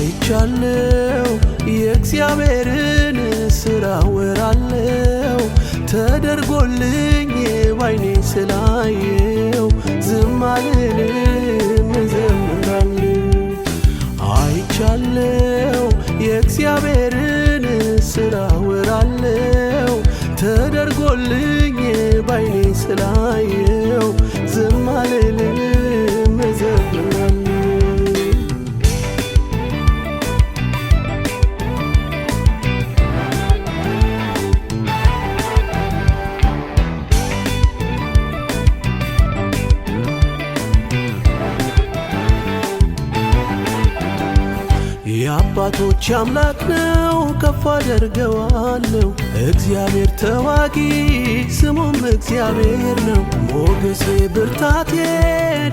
አይቻለው የእግዚአብሔርን ሥራ ወራለው ተደርጎልኝ ባይኔ ስላየው ዝም አልልም እዘምራለሁ። አይቻለው የእግዚአብሔርን ሥራ ወራለው ተደርጎልኝ ባይኔ ስላየው ዝም አልልም እዘምራለሁ። የአባቶች አምላክ ነው ከፍ አደርገዋለሁ። እግዚአብሔር ተዋጊ ስሙም እግዚአብሔር ነው። ሞገሴ ብርታቴ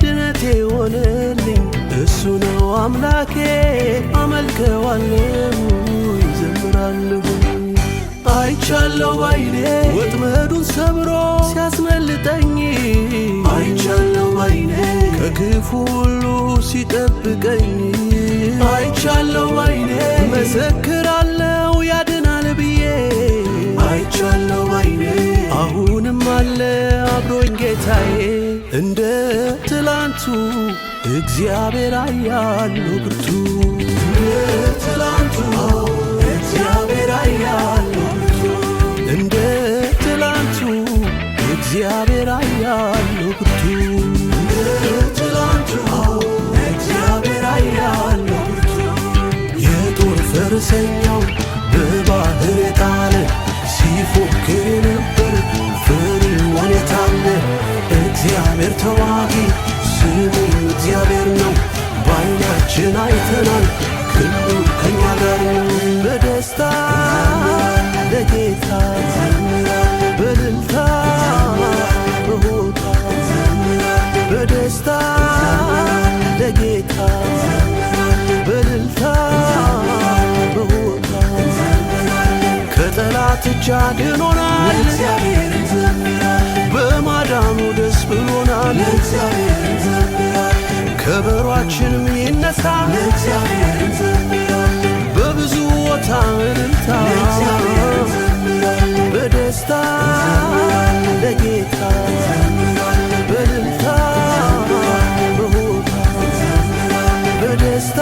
ድነቴ ሆነልኝ እሱ ነው አምላኬ አመልከዋለሁ ዘምራለሁ። አይቻለው ባይኔ ወጥመዱን ሰብሮ ሲያስመልጠኝ አይቻለው ባይኔ ከክፉ ሁሉ ሲጠብቀኝ አይቻለው ባይኔ መሰክራለው ያድናል ብዬ አይቻለው ባይኔ አሁንም አለ አብሮኝ ጌታዬ እንደ ትላንቱ እግዚአብሔር አያለው ብርቱ እንደ ትላንቱ እግዚአብሔር አያለው ብርቱ እንደ ትላንቱ እግዚአብሔር አያለው ብርቱ እንደ ትላንቱ እግዚአብሔር አያለው ብርቱ የጦር ፈረሰኛው በባህር የጣለ ሲፎክር ነበር ፈርዖን የታለ እግዚአብሔር ተዋጊ ስሙ እግዚአብሔር ነው በዓይናችን አይተናል ክንዱ ከኛ ጋር ነው። በደስታ ለጌታ በእልልታ በሆታ በደስታ ለጌታ በእልልታ በሆታ ከጠላት እጅ አድኖናል በማዳኑ ደስ ብሎናል። ከበሮአችንም ይነሳ በብዙ ቦታ እልልታ በደስታ ለጌታ በእልልታ በሆታ በደስታ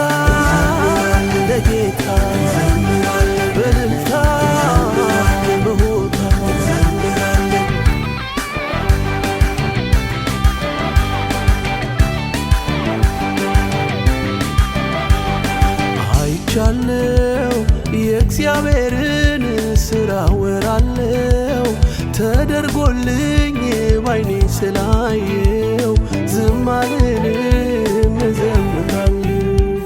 ለጌታ በእልልታ በሆታ አይቻለው የእግዚአብሔርን ሥራ ወራለው ተደርጎልኝ ባይኔ ስላየው ዝም አልልም እዘምራለሁ።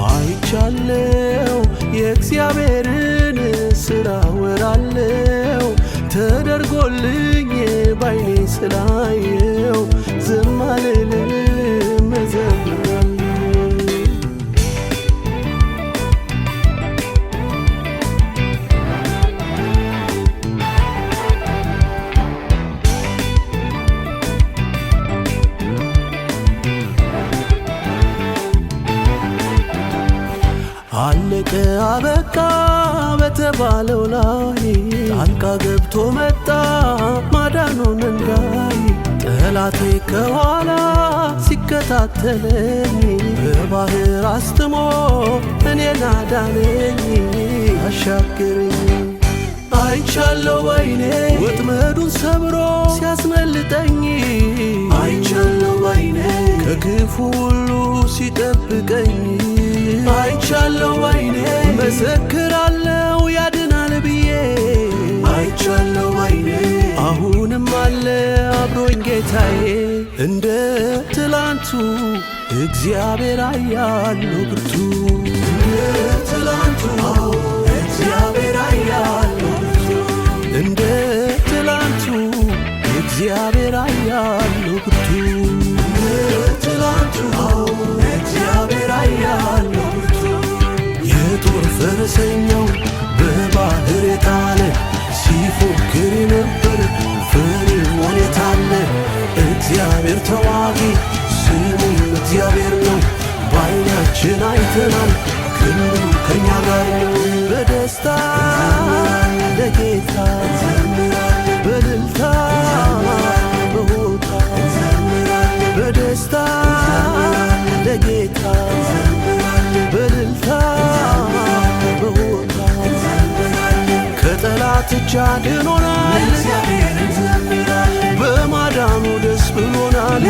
አይቻለው የእግዚአብሔርን ሥራ ወራለው ተደርጎልኝ ባይኔ ስላየው ዝም አልልም እዘምራለሁ። አለቀ አበቃ በተባለው ላይ ጣልቃ ገብቶ መጣ ማዳኑን እንዳይ ጠላቴ ከኋላ ሲከታተለኝ በባህር አስትሞ እኔን አዳነኝ አሻገረኝ። አይቻለው ባይኔ ወጥመዱን ሰብሮ ሲያስመልጠኝ አይቻለው ባይኔ ከክፉ ሁሉ ሲጠብቀኝ አይቻለው ባይኔ መሰክራለው ያድናል ብዬ አይቻለው ባይኔ አሁንም አለ አብሮኝ ጌታዬ እንደ ትላንቱ እግዚአብሔር አያለው ብርቱ እንደ ትላንቱ እግዚአብሔር አያለው ብርቱ እንደ ትላንቱ እግዚአብሔር አያለው ብርቱ እንደ ትላንቱ እግዚአብሔር አያለው ብርቱ የጦር ፈረሰኛው በባህር የጣለ ሲፎክር ነበር ፈርዖን የታለ እግዚአብሔር ተዋጊ ስሙ እግዚአብሔር ነው በዓይናችን አይተናል ከጠላት እጅ አድኖናል። በማዳኑ ደስ ብሎናል።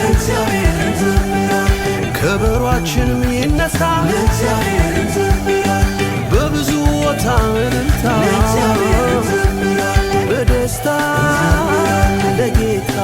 ከበሯችንም ይነሳ በብዙ ቦታ እልልታ በደስታ ለጌታ